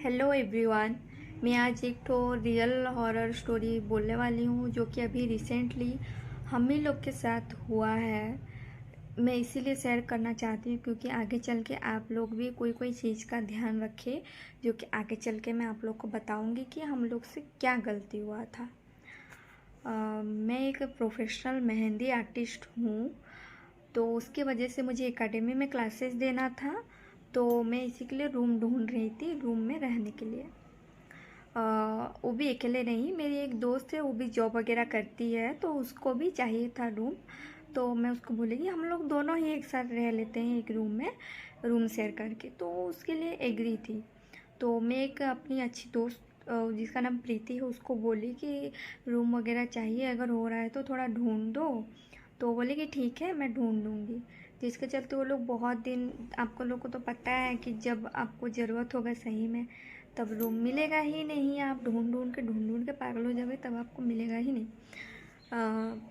Hello everyone. मैं आज एक तो रियल हॉरर स्टोरी बोलने वाली हूँ जो कि अभी रिसेंटली हम ही लोग के साथ हुआ है। मैं इसीलिए शेयर करना चाहती हूँ क्योंकि आगे चल के आप लोग भी कोई कोई चीज़ का ध्यान रखें, जो कि आगे चल के मैं आप लोग को बताऊँगी कि हम लोग से क्या गलती हुआ था। मैं एक प्रोफेशनल मेहंदी आर्टिस्ट हूँ, तो उसकी वजह से मुझे एकेडमी में क्लासेस देना था। तो मैं इसी के लिए रूम ढूंढ रही थी, रूम में रहने के लिए। वो भी अकेले नहीं, मेरी एक दोस्त है, वो भी जॉब वगैरह करती है, तो उसको भी चाहिए था रूम। तो मैं उसको बोली कि हम लोग दोनों ही एक साथ रह लेते हैं एक रूम में, रूम शेयर करके। तो उसके लिए एग्री थी। तो मैं एक अपनी अच्छी दोस्त जिसका नाम प्रीति है उसको बोली कि रूम वगैरह चाहिए, अगर हो रहा है तो थोड़ा ढूंढ दो। तो बोले कि ठीक है, मैं ढूंढ दूँगी। जिसके चलते वो लोग बहुत दिन, आपको लोग को तो पता है कि जब आपको ज़रूरत होगा सही में तब रूम मिलेगा ही नहीं। आप ढूंढ ढूंढ के पागल हो जाओगे, तब आपको मिलेगा ही नहीं।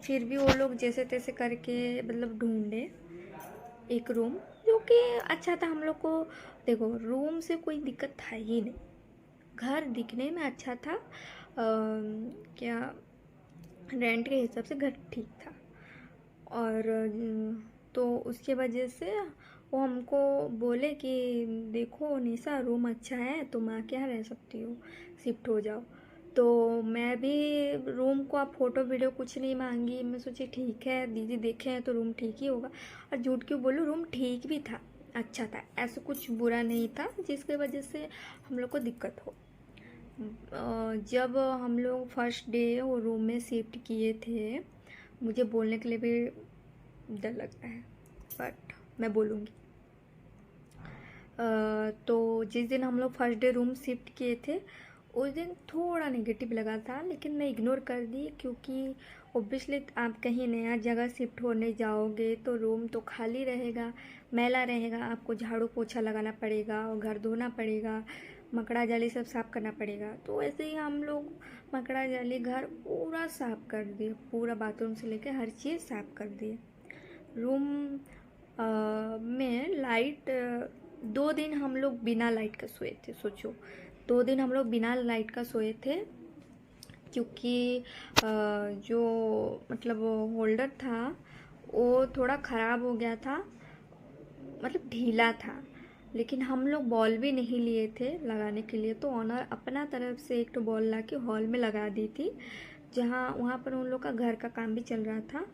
फिर भी वो लोग जैसे तैसे करके मतलब ढूंढे एक रूम जो कि अच्छा था हम लोग को। देखो, रूम से कोई दिक्कत था ही नहीं, घर दिखने में अच्छा था। क्या, रेंट के हिसाब से घर ठीक था। और तो उसके वजह से वो हमको बोले कि देखो निशा, रूम अच्छा है, तुम आके यहाँ रह सकती हो, शिफ्ट हो जाओ। तो मैं भी रूम को आप फोटो वीडियो कुछ नहीं मांगी, मैं सोची ठीक है दीदी देखे हैं तो रूम ठीक ही होगा। और झूठ क्यों बोलूँ, रूम ठीक भी था, अच्छा था, ऐसा कुछ बुरा नहीं था जिसकी वजह से हम लोग को दिक्कत हो। जब हम लोग फर्स्ट डे वो रूम में शिफ्ट किए थे, मुझे बोलने के लिए भी डर लगता है, बट मैं बोलूँगी। तो जिस दिन हम लोग फर्स्ट डे रूम शिफ्ट किए थे उस दिन थोड़ा नेगेटिव लगा था, लेकिन मैं इग्नोर कर दी क्योंकि ओब्वियसली आप कहीं नया जगह शिफ्ट होने जाओगे तो रूम तो खाली रहेगा, मैला रहेगा, आपको झाड़ू पोछा लगाना पड़ेगा और घर धोना पड़ेगा, मकड़ा जाली सब साफ़ करना पड़ेगा। तो ऐसे ही हम लोग मकड़ा जाली घर पूरा साफ़ कर दिए, पूरा बाथरूम से लेकर हर चीज़ साफ़ कर दिए। रूम में लाइट, 2 दिन हम लोग बिना लाइट का सोए थे, सोचो। 2 दिन हम लोग बिना लाइट का सोए थे क्योंकि जो मतलब होल्डर था वो थोड़ा ख़राब हो गया था, मतलब ढीला था। लेकिन हम लोग बॉल भी नहीं लिए थे लगाने के लिए, तो ऑनर अपना तरफ से एक तो बॉल ला के हॉल में लगा दी थी, जहाँ वहाँ पर उन लोग का घर का काम भी चल रहा था।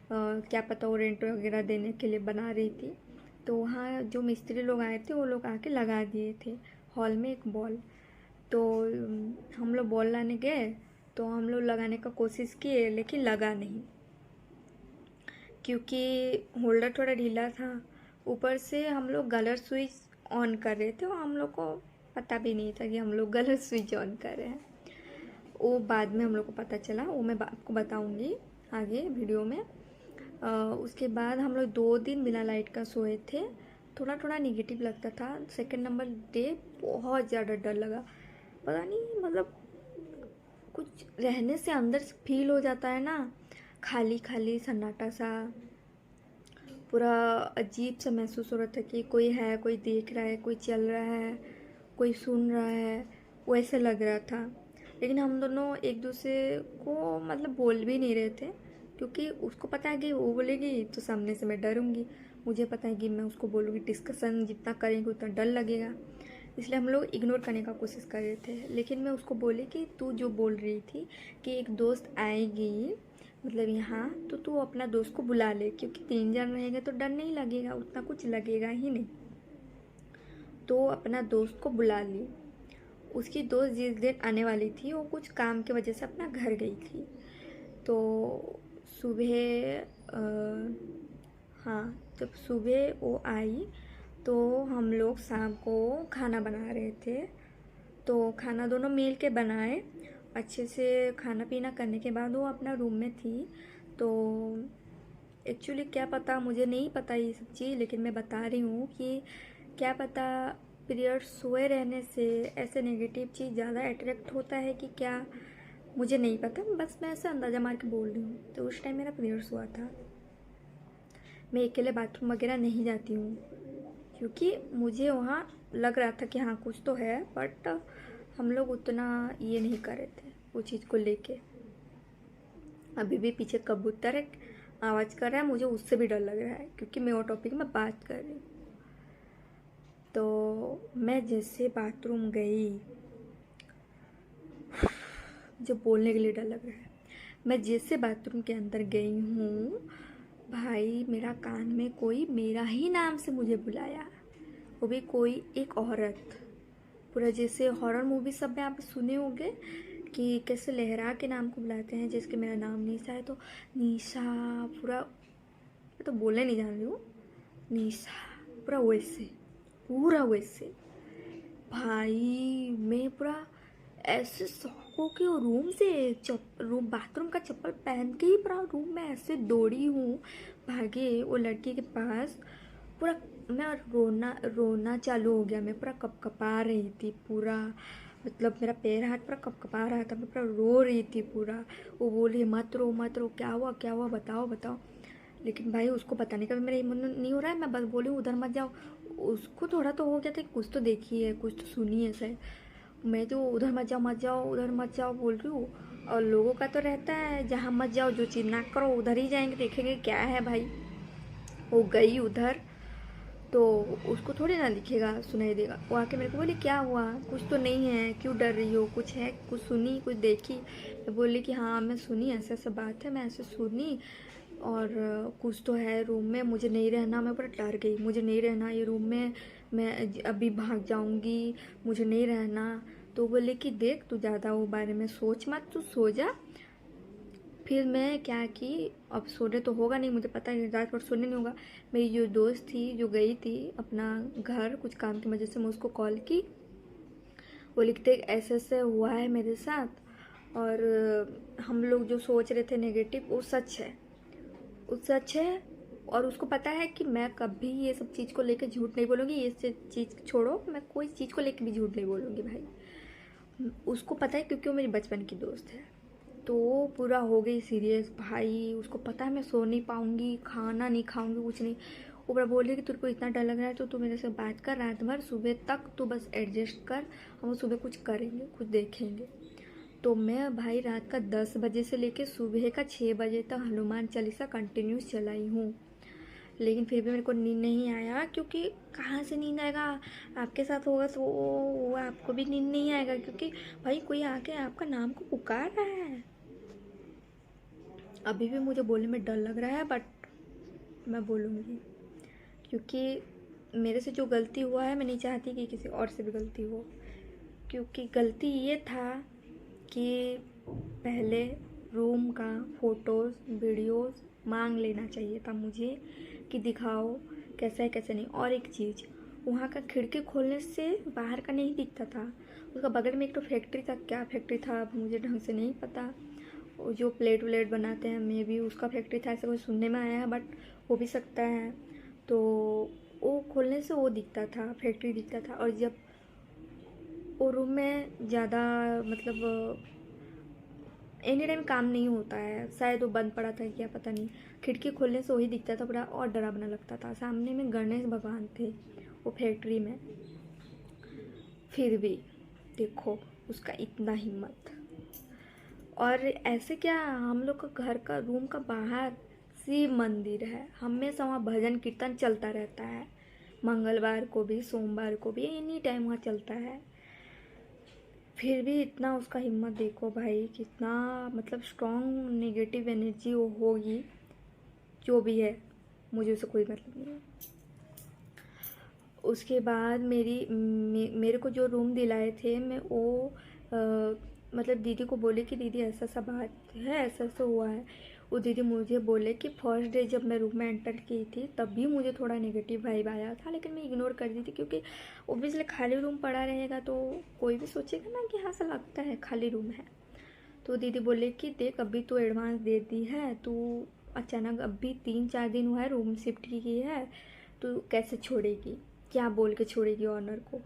क्या पता वो रेंट वगैरह देने के लिए बना रही थी। तो वहाँ जो मिस्त्री लोग आए थे वो लोग आके लगा दिए थे हॉल में एक बॉल। तो हम लोग बॉल लाने गए, तो हम लोग लगाने का कोशिश किए लेकिन लगा नहीं क्योंकि होल्डर थोड़ा ढीला था। ऊपर से हम लोग गलत स्विच ऑन कर रहे थे और हम लोग को पता भी नहीं था कि हम लोग गलत स्विच ऑन कर रहे हैं। वो बाद में हम लोग को पता चला, वो मैं आपको बताऊंगी आगे वीडियो में। उसके बाद हम लोग 2 दिन बिना लाइट का सोए थे। थोड़ा थोड़ा निगेटिव लगता था। सेकंड नंबर डे बहुत ज़्यादा डर लगा, पता नहीं मतलब कुछ रहने से अंदर से फील हो जाता है ना, खाली खाली सन्नाटा सा, पूरा अजीब सा महसूस हो रहा था कि कोई है, कोई देख रहा है, कोई चल रहा है, कोई सुन रहा है, वैसे लग रहा था। लेकिन हम दोनों एक दूसरे को मतलब बोल भी नहीं रहे थे क्योंकि उसको पता है कि वो बोलेगी तो सामने से मैं डरूंगी, मुझे पता है कि मैं उसको बोलूँगी, डिस्कशन जितना करेंगे उतना डर लगेगा। इसलिए हम लोग इग्नोर करने का कोशिश कर रहे थे। लेकिन मैं उसको बोली कि तू जो बोल रही थी कि एक दोस्त आएगी मतलब यहाँ, तो तू अपना दोस्त को बुला ले क्योंकि 3 जन रहेंगे तो डर नहीं लगेगा, उतना कुछ लगेगा ही नहीं। तो अपना दोस्त को बुला ली। उसकी दोस्त जिस दिन आने वाली थी वो कुछ काम की वजह से अपना घर गई थी। तो सुबह हाँ, जब सुबह वो आई तो हम लोग शाम को खाना बना रहे थे। तो खाना दोनों मिल के बनाए, अच्छे से खाना पीना करने के बाद वो अपना रूम में थी। तो एक्चुअली क्या पता, मुझे नहीं पता ये सब चीज़, लेकिन मैं बता रही हूँ कि क्या पता पीरियड सोए रहने से ऐसे नेगेटिव चीज़ ज़्यादा अट्रैक्ट होता है कि क्या, मुझे नहीं पता, बस मैं ऐसा अंदाज़ा मार के बोल रही हूँ। तो उस टाइम मेरा पीरियड्स हुआ था। मैं अकेले बाथरूम वगैरह नहीं जाती हूँ क्योंकि मुझे वहाँ लग रहा था कि हाँ कुछ तो है, बट हम लोग उतना ये नहीं कर रहे थे वो चीज़ को लेके। अभी भी पीछे कबूतर है, आवाज़ कर रहा है, मुझे उससे भी डर लग रहा है क्योंकि मैं वो टॉपिक में बात कर रही हूँ। तो मैं जैसे बाथरूम गई, जो बोलने के लिए डर लग रहा है, मैं जैसे बाथरूम के अंदर गई हूँ भाई, मेरा कान में कोई मेरा ही नाम से मुझे बुलाया, वो भी कोई एक औरत। पूरा जैसे हॉरर मूवी सब में आप सुने होंगे कि कैसे लहरा के नाम को बुलाते हैं, जैसे मेरा नाम निशा है तो निशा, पूरा मैं तो बोलने नहीं जान रही हूँ, निशा, पूरा वैसे भाई। मैं पूरा ऐसे शौक हो के रूम से रूम बाथरूम का चप्पल पहन के ही पूरा रूम में ऐसे दौड़ी हूँ भागे वो लड़की के पास। पूरा मैं रोना चालू हो गया, मैं पूरा कपकपा रही थी पूरा, मतलब मेरा पैर हाथ पूरा कपकपा रहा था, मैं पूरा रो रही थी पूरा। वो बोली मत रो मत रो, क्या हुआ बताओ बताओ। लेकिन भाई उसको बताने का भी मेरा हिम्मत नहीं हो रहा है, मैं बस बोली उधर मत जाओ। उसको थोड़ा तो हो गया था कि कुछ तो देखी है, कुछ तो सुनी है शायद। मैं तो उधर मत जाओ उधर मत जाओ बोल रही हूँ, और लोगों का तो रहता है जहाँ मत जाओ, जो चीज़ ना करो उधर ही जाएंगे, देखेंगे क्या है भाई। वो गई उधर तो उसको थोड़ी ना दिखेगा सुनाई देगा, वो आके मेरे को बोली क्या हुआ, कुछ तो नहीं है, क्यों डर रही हो, कुछ है, कुछ सुनी कुछ देखी। मैं बोली कि हाँ मैं सुनी, ऐसे ऐसे बात है, मैं ऐसे सुनी और कुछ तो है रूम में, मुझे नहीं रहना। मैं पूरा डर गई, मुझे नहीं रहना ये रूम में, मैं अभी भाग जाऊंगी, मुझे नहीं रहना। तो बोले कि देख तू ज़्यादा वो बारे में सोच मत, तू सो जा। फिर मैं क्या कि अब सोने तो होगा नहीं, मुझे पता है रात भर सोने नहीं होगा। मेरी जो दोस्त थी जो गई थी अपना घर कुछ काम की वजह से, मैं उसको कॉल की, वो लिखते ऐसे ऐसे हुआ है मेरे साथ, और हम लोग जो सोच रहे थे नेगेटिव वो सच है, वो सच है। और उसको पता है कि मैं कभी ये सब चीज़ को लेकर झूठ नहीं बोलूँगी, ये चीज़ छोड़ो, मैं कोई चीज़ को लेकर भी झूठ नहीं बोलूँगी भाई। उसको पता है क्योंकि वो मेरी बचपन की दोस्त है। तो पूरा हो गई सीरियस भाई, उसको पता है मैं सो नहीं पाऊँगी, खाना नहीं खाऊँगी, कुछ नहीं। वो पूरा बोल रही कि तेरे को इतना डर लग रहा है तो तू मेरे से बात कर, रात भर सुबह तक तू बस एडजस्ट कर, हम सुबह कुछ करेंगे कुछ देखेंगे। तो मैं भाई रात का 10 बजे से लेके सुबह का 6 बजे तक हनुमान चालीसा कंटिन्यूस चलाई हूँ, लेकिन फिर भी मेरे को नींद नहीं आया। क्योंकि कहाँ से नींद आएगा, आपके साथ होगा तो वो आपको भी नींद नहीं आएगा, क्योंकि भाई कोई आके आपका नाम को पुकार रहा है। अभी भी मुझे बोलने में डर लग रहा है, बट मैं बोलूँगी क्योंकि मेरे से जो गलती हुआ है मैं नहीं चाहती कि किसी और से भी गलती हो। क्योंकि गलती ये था कि पहले रूम का फ़ोटोज़ वीडियोज़ मांग लेना चाहिए था मुझे कि दिखाओ कैसा है कैसा नहीं। और एक चीज़, वहाँ का खिड़की खोलने से बाहर का नहीं दिखता था, उसका बगल में एक तो फैक्ट्री था, क्या फैक्ट्री था अब मुझे ढंग से नहीं पता, जो प्लेट व्लेट बनाते हैं मे भी उसका फैक्ट्री था, ऐसा कुछ सुनने में आया है, बट हो भी सकता है। तो वो खोलने से वो दिखता था, फैक्ट्री दिखता था। और जब वो रूम में ज़्यादा मतलब एनी टाइम काम नहीं होता है, शायद वो बंद पड़ा था क्या पता नहीं, खिड़की खोलने से वही दिखता था, बड़ा और डरावना लगता था। सामने में गणेश भगवान थे वो फैक्ट्री में, फिर भी देखो उसका इतना हिम्मत। और ऐसे क्या, हम लोग का घर का रूम का बाहर शिव मंदिर है, हमेशा वहाँ भजन कीर्तन चलता रहता है, मंगलवार को भी सोमवार को भी एनी टाइम वहाँ चलता है। फिर भी इतना उसका हिम्मत देखो भाई, कितना मतलब स्ट्रॉन्ग नेगेटिव एनर्जी वो होगी, जो भी है मुझे उससे कोई मतलब नहीं है। उसके बाद मेरे को जो रूम दिलाए थे, मैं वो मतलब दीदी को बोले कि दीदी ऐसा सा बात है, ऐसा ऐसा हुआ है। वो दीदी मुझे बोले कि फर्स्ट डे जब मैं रूम में एंटर की थी तब भी मुझे थोड़ा नेगेटिव वाइब आया था, लेकिन मैं इग्नोर कर दी थी, क्योंकि ओब्वियसली खाली रूम पड़ा रहेगा तो कोई भी सोचेगा ना कि हाँ सा लगता है खाली रूम है। तो दीदी बोले कि देख अभी तो एडवांस दे दी है, तो अचानक अभी 3-4 दिन हुआ है रूम शिफ्ट की है, तो कैसे छोड़ेगी, क्या बोल के छोड़ेगी ऑनर को।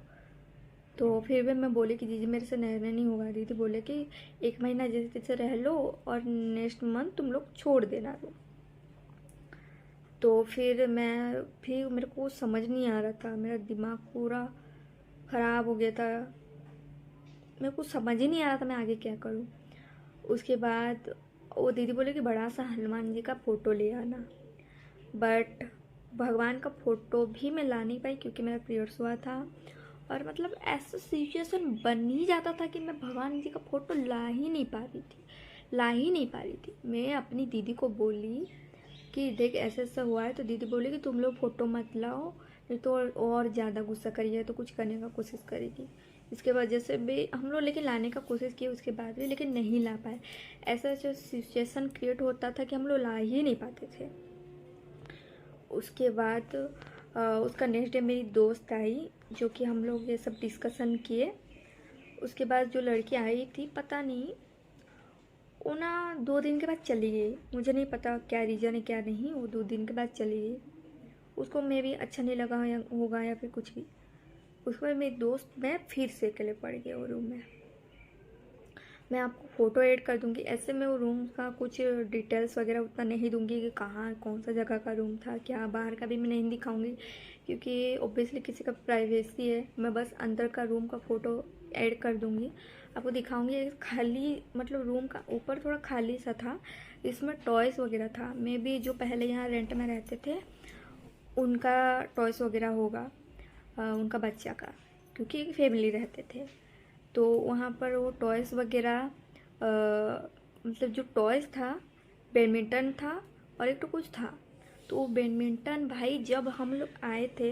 तो फिर भी मैं बोली कि दीदी मेरे से रहना नहीं होगा। दीदी बोले कि 1 महीना जैसे तैसे रह लो और नेक्स्ट मंथ तुम लोग छोड़ देना रूम। तो फिर मेरे को समझ नहीं आ रहा था, मेरा दिमाग पूरा ख़राब हो गया था, मेरे को समझ ही नहीं आ रहा था मैं आगे क्या करूँ। उसके बाद वो दीदी बोले कि बड़ा सा हनुमान जी का फ़ोटो ले आना, बट भगवान का फ़ोटो भी मैं ला नहीं पाई क्योंकि मेरा पीरियड्स हुआ था। और मतलब ऐसा सिचुएशन बन ही जाता था कि मैं भगवान जी का फ़ोटो ला ही नहीं पा रही थी। मैं अपनी दीदी को बोली कि देख ऐसा ऐसा हुआ है, तो दीदी बोली कि तुम लोग फ़ोटो मत लाओ, नहीं तो और ज़्यादा गुस्सा करिए, तो कुछ करने का कोशिश करेगी। इसके वजह से भी हम लोग लेकिन लाने का कोशिश किए उसके बाद भी, लेकिन नहीं ला पाए। ऐसा जो सिचुएशन क्रिएट होता था कि हम लोग ला ही नहीं पाते थे। उसके बाद उसका नेक्स्ट डे मेरी दोस्त आई, जो कि हम लोग ये सब डिस्कशन किए। उसके बाद जो लड़की आई थी, पता नहीं वो ना 2 दिन के बाद चली गई। मुझे नहीं पता क्या रीज़न है क्या नहीं, वो 2 दिन के बाद चली गई। उसको मे भी अच्छा नहीं लगा होगा या फिर कुछ भी। उसके बाद मेरी दोस्त मैं फिर से अकेले पड़ गया वो रूम में। मैं आपको फ़ोटो ऐड कर दूंगी। ऐसे मैं वो रूम का कुछ डिटेल्स वगैरह उतना नहीं दूंगी कि कहाँ कौन सा जगह का रूम था, क्या बाहर का भी मैं नहीं दिखाऊंगी क्योंकि ओब्वियसली किसी का प्राइवेसी है। मैं बस अंदर का रूम का फ़ोटो ऐड कर दूंगी, आपको दिखाऊंगी। खाली मतलब रूम का ऊपर थोड़ा खाली सा था, इसमें टॉयज़ वगैरह था। मे भी जो पहले यहाँ रेंट में रहते थे उनका टॉयज़ वगैरह होगा, उनका बच्चा का, क्योंकि एक फैमिली रहते थे। तो वहाँ पर वो टॉयज़ वगैरह मतलब जो टॉयज़ था, बैडमिंटन था और एक तो कुछ था। तो वो बैडमिंटन भाई जब हम लोग आए थे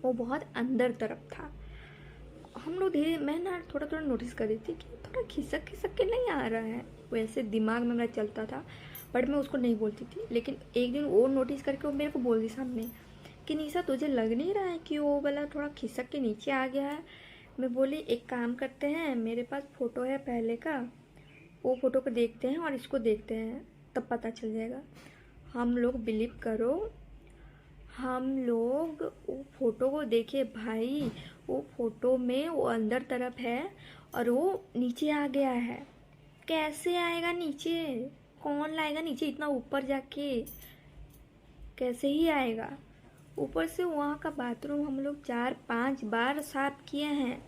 वो बहुत अंदर तरफ था। हम लोग मैं ना थोड़ा थोड़ा नोटिस कर रही थी कि थोड़ा खिसक खिसक के नहीं आ रहा है, वैसे दिमाग में मेरा चलता था, बट मैं उसको नहीं बोलती थी। लेकिन एक दिन वो नोटिस करके वो मेरे को बोल दी सामने कि निशा तुझे लग नहीं रहा है कि वो वाला थोड़ा खिसक के नीचे आ गया है। मैं बोली एक काम करते हैं, मेरे पास फ़ोटो है पहले का, वो फ़ोटो को देखते हैं और इसको देखते हैं, तब पता चल जाएगा। हम लोग बिलीव करो, हम लोग वो फ़ोटो को देखे भाई, वो फ़ोटो में वो अंदर तरफ है और वो नीचे आ गया है। कैसे आएगा नीचे, कौन लाएगा नीचे इतना ऊपर जाके, कैसे ही आएगा। ऊपर से वहाँ का बाथरूम हम लोग 4-5 बार साफ किए हैं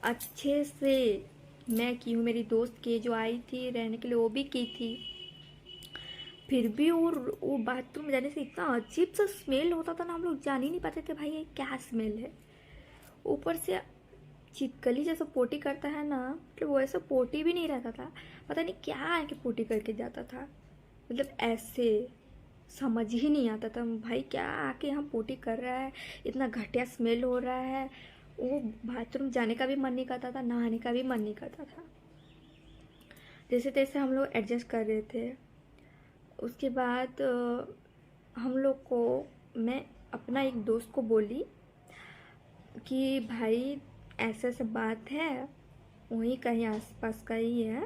अच्छे से। मैं की हूँ, मेरी दोस्त की जो आई थी रहने के लिए वो भी की थी, फिर भी वो बाथरूम जाने से इतना अजीब सा स्मेल होता था ना, हम लोग जान ही नहीं पाते थे भाई ये क्या स्मेल है। ऊपर से चिपकली जैसा पोटी करता है ना, मतलब वो ऐसा पोटी भी नहीं रहता था, पता नहीं क्या आके पोटी करके जाता था। मतलब ऐसे समझ ही नहीं आता था भाई क्या आके यहाँ पोटी कर रहा है, इतना घटिया स्मेल हो रहा है। वो बाथरूम जाने का भी मन नहीं करता था, नहाने का भी मन नहीं करता था। जैसे तैसे हम लोग एडजस्ट कर रहे थे। उसके बाद हम लोग को, मैं अपना एक दोस्त को बोली कि भाई ऐसा ऐसा बात है, वहीं कहीं आसपास का ही है।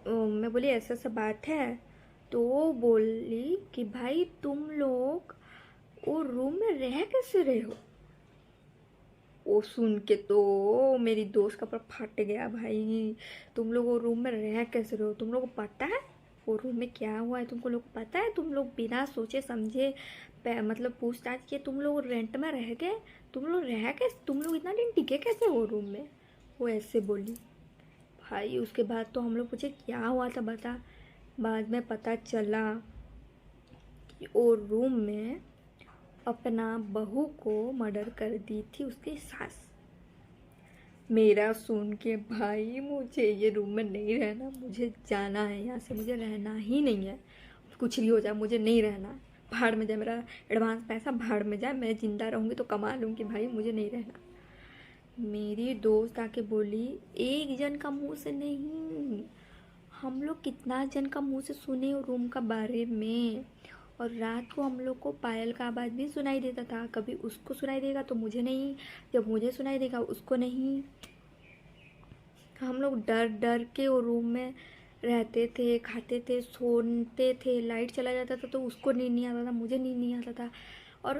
मैं बोली ऐसा ऐसा बात है, तो वो बोली कि भाई तुम लोग वो रूम में रह कैसे रहे हो। वो सुन के तो मेरी दोस्त का पूरा फट गया भाई, तुम लोग वो रूम में रह कैसे रहे हो, तुम लोग को पता है वो रूम में क्या हुआ है, तुमको लोग को पता है, तुम लोग बिना सोचे समझे मतलब पूछताछ किए तुम लोग रेंट में रह गए, तुम लोग रह कैसे, तुम लोग इतना दिन टिके कैसे वो रूम में। वो ऐसे बोली भाई। उसके बाद तो हम लोग पूछे क्या हुआ था बता। बाद में पता चला कि वो रूम में अपना बहू को मर्डर कर दी थी उसकी सास। मेरा सुन के भाई मुझे ये रूम में नहीं रहना, मुझे जाना है यहाँ से, मुझे रहना ही नहीं है। कुछ भी हो जाए मुझे नहीं रहना, भाड़ में जाए, मेरा एडवांस पैसा भाड़ में जाए, मैं ज़िंदा रहूँगी तो कमा लूँगी भाई, मुझे नहीं रहना। मेरी दोस्त आके बोली एक जन का मुंह से नहीं, हम लोग कितना जन का मुंह से सुने रूम का बारे में। और रात को हम लोग को पायल का आवाज़ भी सुनाई देता था, कभी उसको सुनाई देगा तो मुझे नहीं, जब मुझे सुनाई देगा उसको नहीं। हम लोग डर डर के वो रूम में रहते थे, खाते थे, सोते थे। लाइट चला जाता था तो उसको नींद नहीं आता था, मुझे नींद नहीं आता था। और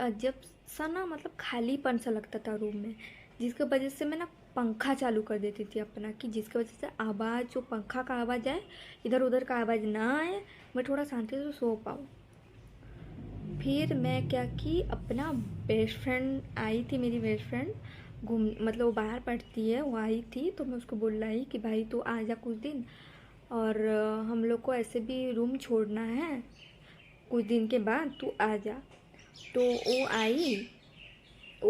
अजब सा ना मतलब खालीपन सा लगता था रूम में, जिसकी वजह से मैं ना पंखा चालू कर देती थी अपना, कि जिसकी वजह से आवाज़, जो पंखा का आवाज़ आए, इधर उधर का आवाज़ ना आए, मैं थोड़ा शांति से सो पाऊँ। फिर मैं क्या की, अपना बेस्ट फ्रेंड आई थी, मेरी बेस्ट फ्रेंड घूम, मतलब वो बाहर पढ़ती है, वो आई थी, तो मैं उसको बोल रही कि भाई तू आ जा कुछ दिन, और हम लोग को ऐसे भी रूम छोड़ना है कुछ दिन के बाद, तू आ जा। तो वो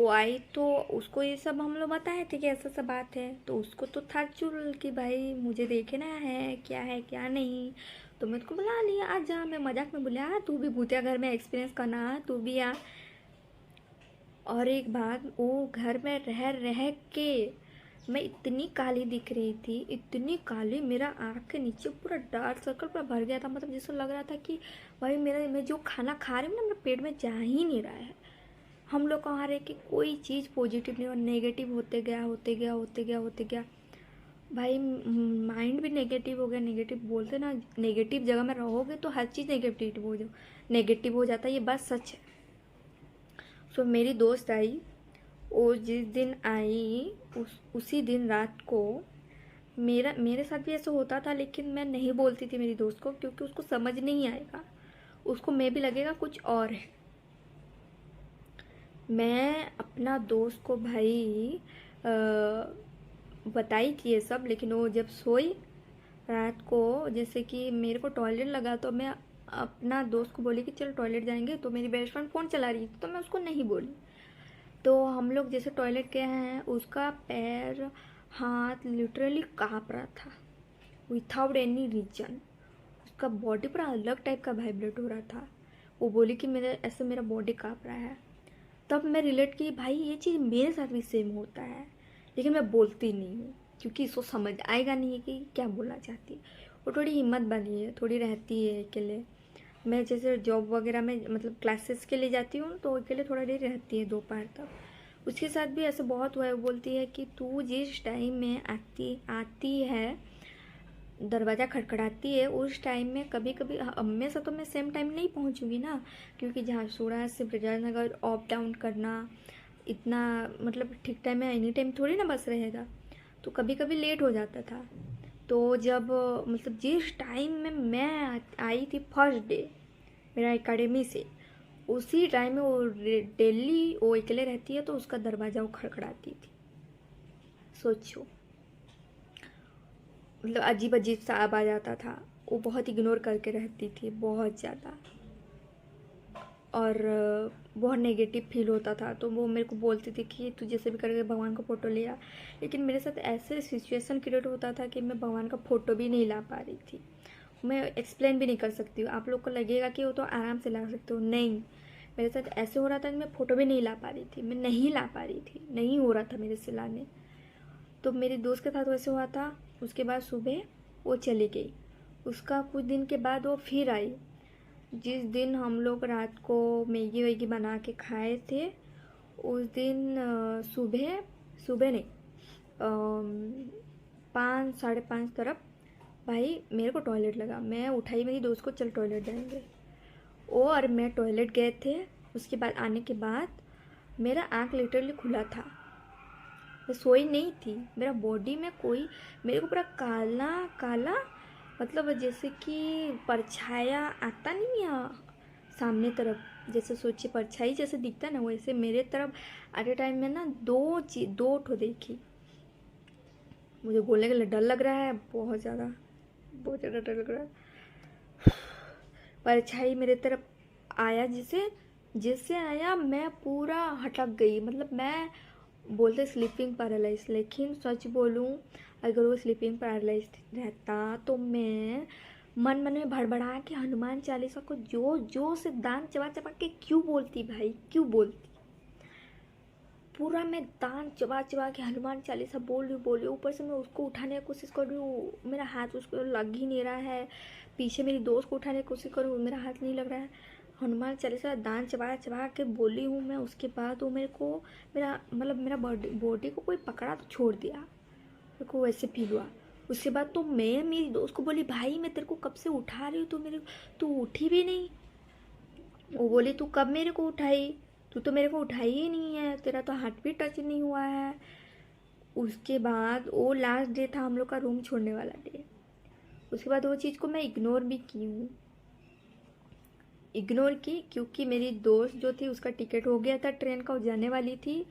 आई तो उसको ये सब हम लोग बताए थे कि ऐसा सा बात है, तो उसको तो था चुल कि भाई मुझे देखना है क्या नहीं। तो मैं उसको बुला लिया, आ जा, मैं मजाक में बोला तू भी भूतिया घर में एक्सपीरियंस करना, तू भी आ। और एक बात, वो घर में रह के मैं इतनी काली दिख रही थी, इतनी काली, मेरा आँख के नीचे पूरा डार्क सर्कल पूरा भर गया था, मतलब जैसे लग रहा था कि भाई मैं जो खाना खा रही हूँ ना, मेरे पेट में जा ही नहीं रहा है। हम लोग कहाँ रहे कि कोई चीज़ पॉजिटिव नहीं, और नेगेटिव होते गया भाई, माइंड भी नेगेटिव हो गया। नेगेटिव बोलते ना, नेगेटिव जगह में रहोगे तो हर चीज़ नेगेटिव हो जाता है, ये बात सच है। सो मेरी दोस्त आई, वो जिस दिन आई उसी दिन रात को मेरे साथ भी ऐसा होता था, लेकिन मैं नहीं बोलती थी मेरी दोस्त को, क्योंकि उसको समझ नहीं आएगा, उसको मैं भी लगेगा कुछ और है। मैं अपना दोस्त को भाई बताई थी ये सब, लेकिन वो जब सोई रात को, जैसे कि मेरे को टॉयलेट लगा, तो मैं अपना दोस्त को बोली कि चल टॉयलेट जाएंगे, तो मेरी बेस्ट फ्रेंड फ़ोन चला रही थी, तो मैं उसको नहीं बोली। तो हम लोग जैसे टॉयलेट गए हैं, उसका पैर हाथ लिटरली काँप रहा था विथआउट एनी रीजन। उसका बॉडी पूरा अलग टाइप का वाइब्रेट हो रहा था। वो बोली कि मेरा बॉडी काँप रहा है। तब मैं रिलेट की, भाई ये चीज़ मेरे साथ भी सेम होता है, लेकिन मैं बोलती नहीं हूँ, क्योंकि इसको समझ आएगा नहीं है कि क्या बोलना चाहती है। वो थोड़ी हिम्मत बनी है, थोड़ी रहती है अकेले। मैं जैसे जॉब वगैरह में, मतलब क्लासेस के लिए जाती हूँ, तो अकेले थोड़ा देर रहती है दोपहर तक। उसके साथ भी ऐसे बहुत हुआ है। वो बोलती है कि तू जिस टाइम में आती है, दरवाज़ा खटखटाती है, उस टाइम में कभी कभी, हमेशा तो मैं सेम टाइम नहीं पहुंचूंगी ना, क्योंकि झारसुगड़ा से ब्रजनगर अप डाउन करना इतना, मतलब ठीक टाइम में एनी टाइम थोड़ी ना बस रहेगा, तो कभी कभी लेट हो जाता था। तो जब, मतलब जिस टाइम में मैं आई थी फर्स्ट डे मेरा एकेडमी से, उसी टाइम में वो डेली वो अकेले रहती है, तो उसका दरवाज़ा वो खड़खड़ाती थी। सोचो, मतलब अजीब अजीब सा आवाज़ आता था। वो बहुत इग्नोर करके रहती थी, बहुत ज़्यादा, और बहुत नेगेटिव फील होता था। तो वो मेरे को बोलती थी कि तू जैसे भी करके भगवान का फ़ोटो लिया, लेकिन मेरे साथ ऐसे सिचुएशन क्रिएट होता था कि मैं भगवान का फ़ोटो भी नहीं ला पा रही थी। मैं एक्सप्लेन भी नहीं कर सकती हूँ। आप लोग को लगेगा कि वो तो आराम से ला सकते हो, नहीं, मेरे साथ ऐसे हो रहा था कि मैं फ़ोटो भी नहीं ला पा रही थी, मैं नहीं ला पा रही थी, नहीं हो रहा था मेरे से लाने। तो मेरी दोस्त के साथ वैसे हुआ था। उसके बाद सुबह वो चली गई। उसका कुछ दिन के बाद वो फिर आई। जिस दिन हम लोग रात को मैगी वैगी बना के खाए थे, उस दिन सुबह सुबह नहीं, 5 साढ़े 5 तरफ भाई मेरे को टॉयलेट लगा। मैं उठाई मेरी दोस्त को, चल टॉयलेट जाएंगे। वो और मैं टॉयलेट गए थे। उसके बाद आने के बाद मेरा आँख लिटरली खुला था, मैं सोई नहीं थी। मेरा बॉडी में कोई, मेरे को पूरा काला काला, मतलब जैसे कि परछाया आता नहीं है सामने तरफ, जैसे सोचिए परछाई जैसे दिखता है ना, वैसे मेरे तरफ एट ए टाइम में ना दो ठो देखी। मुझे बोलने के लिए डर लग रहा है, बहुत ज़्यादा डर लग रहा है। परछाई मेरे तरफ आया, जिससे आया मैं पूरा हटक गई। मतलब मैं बोलते स्लीपिंग पैरालाइज, लेकिन सच बोलूँ, अगर वो स्लीपिंग पैरालाइज रहता तो मैं मन मन में भड़बड़ा के हनुमान चालीसा को जो से दान चबा चबा के क्यों बोलती भाई, क्यों बोलती। पूरा मैं दान चबा चबा के हनुमान चालीसा बोल रही। ऊपर से मैं उसको उठाने की कोशिश कर रही हूँ, मेरा हाथ उसको लग ही नहीं रहा है। पीछे मेरी दोस्त को उठाने की कोशिश कर रही हूँ, मेरा हाथ नहीं लग रहा है। हनुमान चालीसा दान चबा चबा के बोली हूँ मैं। उसके बाद वो मेरे को, मेरा बॉडी को कोई पकड़ा तो छोड़ दिया, मेरे को वैसे फील हुआ। उसके बाद तो मैं मेरी दोस्त को बोली, भाई मैं तेरे को कब से उठा रही हूँ, तू उठी भी नहीं। वो बोली, तू कब मेरे को उठाई, तू तो मेरे को उठाई ही नहीं है, तेरा तो हाथ भी टच नहीं हुआ है। उसके बाद वो लास्ट डे था हम लोग का रूम छोड़ने वाला डे। उसके बाद वो चीज़ को मैं इग्नोर भी की हूँ, इग्नोर की, क्योंकि मेरी दोस्त जो थी उसका टिकट हो गया था ट्रेन का, वो जाने वाली थी।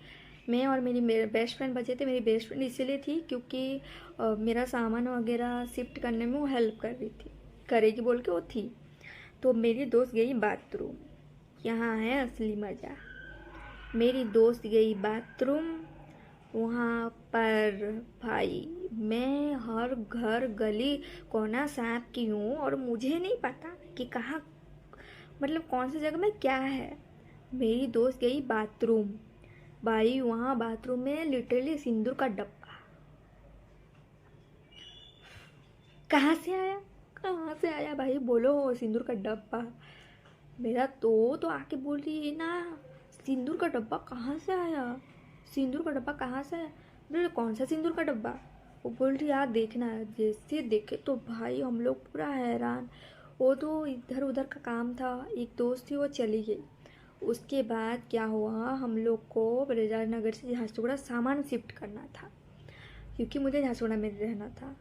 मैं और मेरे बेस्ट फ्रेंड बचे थे। मेरी बेस्ट फ्रेंड इसीलिए थी क्योंकि मेरा सामान वगैरह शिफ्ट करने में वो हेल्प कर रही थी, करेगी बोल के वो थी। तो मेरी दोस्त गई बाथरूम। यहाँ है असली मज़ा। मेरी दोस्त गई बाथरूम, वहाँ पर भाई मैं हर घर गली कोना साफ की हूँ और मुझे नहीं पता कि कहाँ, मतलब कौन सी जगह में क्या है। मेरी दोस्त गई बाथरूम, भाई वहाँ बाथरूम में लिटरली सिंदूर का डब्बा कहाँ से आया, कहाँ से आया भाई बोलो, सिंदूर का डब्बा। मेरा तो आके बोल रही है ना, सिंदूर का डब्बा कहाँ से आया, सिंदूर का डब्बा कहाँ से आया। बोले कौन सा सिंदूर का डब्बा। वो बोल रही यार देखना है। जैसे देखे तो भाई हम लोग पूरा हैरान। वो तो इधर उधर का काम था, एक दोस्त थी वो चली गई। उसके बाद क्या हुआ, हम लोग को बरेजार नगर से झारसुगुड़ा सामान शिफ्ट करना था, क्योंकि मुझे झारसुगुड़ा में रहना था,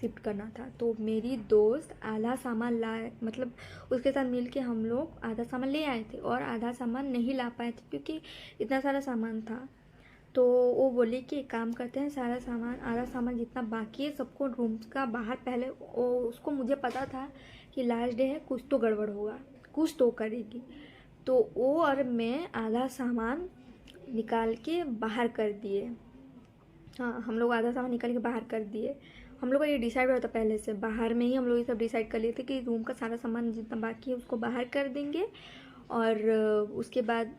शिफ्ट करना था। तो मेरी दोस्त आधा सामान लाए, मतलब उसके साथ मिल के हम लोग आधा सामान ले आए थे और आधा सामान नहीं ला पाए थे क्योंकि इतना सारा सामान था। तो वो बोली कि एक काम करते हैं, सारा सामान आधा सामान जितना बाकी है सबको रूम्स का बाहर पहले, वो उसको मुझे पता था कि लास्ट डे है, कुछ तो गड़बड़ होगा, कुछ तो करेगी। तो वो और मैं आधा सामान निकाल के बाहर कर दिए। हाँ, हम लोग आधा सामान निकाल के बाहर कर दिए। हम लोग का ये डिसाइड हुआ था पहले से, बाहर में ही हम लोग ये सब डिसाइड कर लिए थे कि रूम का सारा सामान जितना बाकी है उसको बाहर कर देंगे। और उसके बाद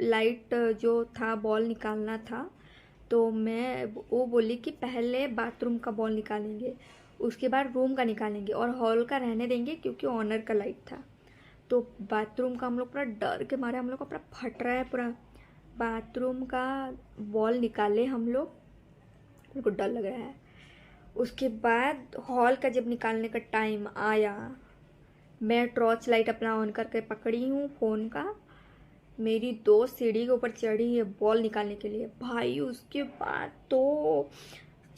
लाइट जो था बॉल निकालना था, तो मैं वो बोली कि पहले बाथरूम का बॉल निकालेंगे, उसके बाद रूम का निकालेंगे और हॉल का रहने देंगे क्योंकि ऑनर का लाइट था। तो बाथरूम का हम लोग पूरा डर के मारे, हम लोग का पूरा फट रहा है पूरा। बाथरूम का बॉल निकाले हम लोग, मेरे को डर लग रहा है। उसके बाद हॉल का जब निकालने का टाइम आया, मैं टॉर्च लाइट अपना ऑन करके पकड़ी हूँ फ़ोन का। मेरी दोस्त सीढ़ी के ऊपर चढ़ी है बॉल निकालने के लिए, भाई उसके बाद तो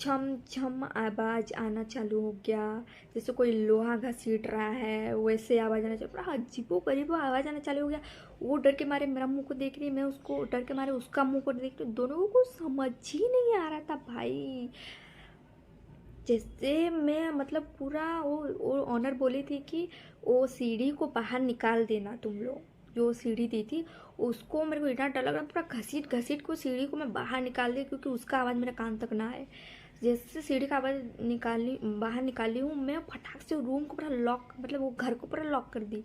छम छम आवाज़ आना चालू हो गया, जैसे कोई लोहा घसीट रहा है वैसे आवाज़ आना चालू, पूरा अजीबो गरीबो आवाज़ आना चालू हो गया। वो डर के मारे मेरा मुंह को देख रही, मैं उसको डर के मारे उसका मुंह को देख रही, दोनों को समझ ही नहीं आ रहा था भाई। जैसे मैं मतलब पूरा वो ऑनर बोली थी कि वो सीढ़ी को बाहर निकाल देना तुम लोग, जो सीढ़ी दी थी उसको, मेरे को इतना डर लग रहा, पूरा घसीट घसीट को सीढ़ी को मैं बाहर निकाल दी क्योंकि उसका आवाज़ मेरे कान तक ना आए। जैसे सीढ़ी का आवाज़ निकाली, बाहर निकाली हूँ मैं, फटाक से रूम को पूरा लॉक, मतलब वो घर को पूरा लॉक कर दी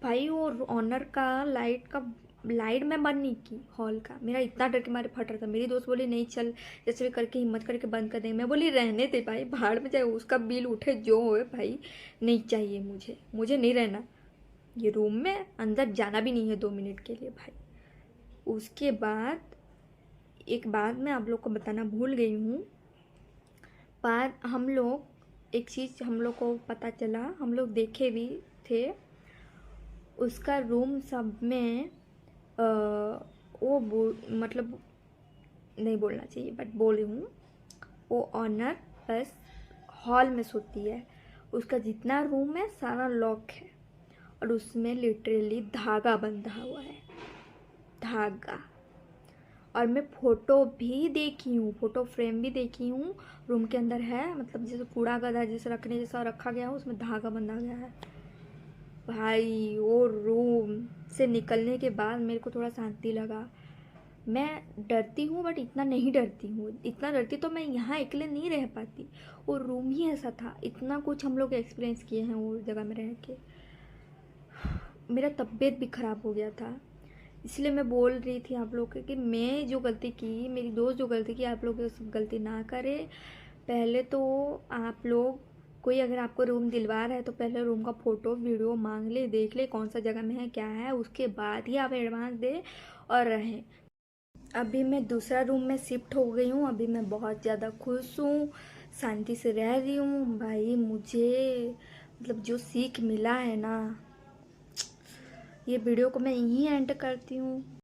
भाई। वो ऑनर का लाइट मैं बंद नहीं की, हॉल का, मेरा इतना डर के मारे फट रहा था। मेरी दोस्त बोली नहीं चल जैसे भी करके हिम्मत करके बंद कर देंगे। मैं बोली रहने दे भाई, भाड़ में जाए, उसका बिल उठे जो होए भाई, नहीं चाहिए मुझे नहीं रहना ये रूम में, अंदर जाना भी नहीं है 2 मिनट के लिए भाई। उसके बाद एक बात मैं आप लोग को बताना भूल गई हूँ। पर हम लोग एक चीज़ हम लोग को पता चला, हम लोग देखे भी थे, उसका रूम सब में वो मतलब नहीं बोलना चाहिए बट बोल रही हूँ, वो ऑनर बस हॉल में सोती है, उसका जितना रूम है सारा लॉक है और उसमें लिटरली धागा बंधा हुआ है, धागा। और मैं फ़ोटो भी देखी हूँ, फ़ोटो फ्रेम भी देखी हूँ, रूम के अंदर है, मतलब जैसे कूड़ा गदा जैसे रखने जैसा रखा गया हो, उसमें धागा बंधा गया है भाई। वो रूम से निकलने के बाद मेरे को थोड़ा शांति लगा। मैं डरती हूँ बट इतना नहीं डरती हूँ, इतना डरती तो मैं यहाँ अकेले नहीं रह पाती। वो रूम ही ऐसा था, इतना कुछ हम लोग एक्सपीरियंस किए हैं वो जगह में रह के। मेरा तबीयत भी ख़राब हो गया था, इसलिए मैं बोल रही थी आप लोग कि मैं जो गलती की, मेरी दोस्त जो गलती की, आप लोग ये सब गलती ना करें। पहले तो आप लोग, कोई अगर आपको रूम दिलवा रहा है तो पहले रूम का फ़ोटो वीडियो मांग ले, देख ले कौन सा जगह में है क्या है, उसके बाद ही आप एडवांस दें और रहें। अभी मैं दूसरा रूम में शिफ्ट हो गई हूँ, अभी मैं बहुत ज़्यादा खुश हूँ, शांति से रह रही हूँ भाई। मुझे मतलब जो सीख मिला है ना, ये वीडियो को मैं यहीं एंड करती हूँ।